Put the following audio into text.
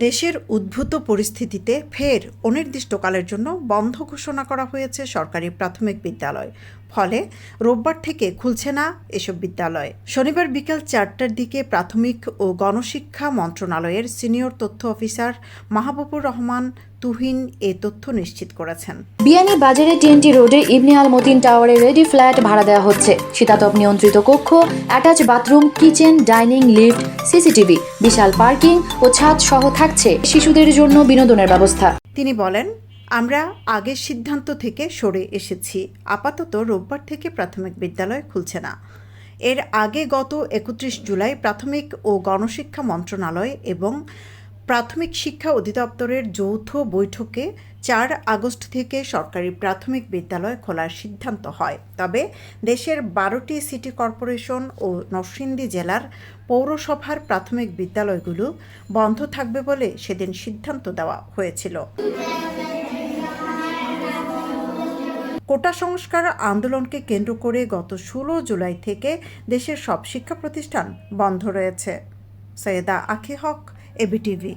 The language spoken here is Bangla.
দেশের উদ্ভূত পরিস্থিতিতে ফের অনির্দিষ্টকালের জন্য বন্ধ ঘোষণা করা হয়েছে সরকারি প্রাথমিক বিদ্যালয়। ফলে রোববার থেকে খুলছে না এসব বিদ্যালয়। শনিবার বিকেল 4টার দিকে প্রাথমিক ও গণশিক্ষা মন্ত্রণালয়ের সিনিয়র তথ্য অফিসার মাহবুবুর রহমান তুহিন এ তথ্য নিশ্চিত করেছেন। বিয়ানীবাজারে টিএনটি রোডে ইবনে আল মতিন টাওয়ারে রেডি ফ্ল্যাট ভাড়া দেওয়া হচ্ছে। শীতাতপ নিয়ন্ত্রিত কক্ষ, attach bathroom, kitchen, dining, lift, CCTV, বিশাল পার্কিং ও ছাদ সহ থাকছে শিশুদের জন্য বিনোদনের ব্যবস্থা। তিনি বলেন, আমরা আগের সিদ্ধান্ত থেকে সরে এসেছি। আপাতত রোববার থেকে প্রাথমিক বিদ্যালয় খুলছে না। এর আগে গত 31 জুলাই প্রাথমিক ও গণশিক্ষা মন্ত্রণালয় এবং প্রাথমিক শিক্ষা অধিদপ্তরের যৌথ বৈঠকে 4 আগস্ট থেকে সরকারি প্রাথমিক বিদ্যালয় খোলার সিদ্ধান্ত হয়। তবে দেশের 12টি সিটি কর্পোরেশন ও নরসিংদী জেলার পৌরসভার প্রাথমিক বিদ্যালয়গুলো বন্ধ থাকবে বলে সেদিন সিদ্ধান্ত দেওয়া হয়েছিল। কোটা সংস্কার আন্দোলনকে কেন্দ্র করে গত 16 জুলাই থেকে দেশের সব শিক্ষা প্রতিষ্ঠান বন্ধ রয়েছে। সৈয়দা আখি হক, এবিটিভি।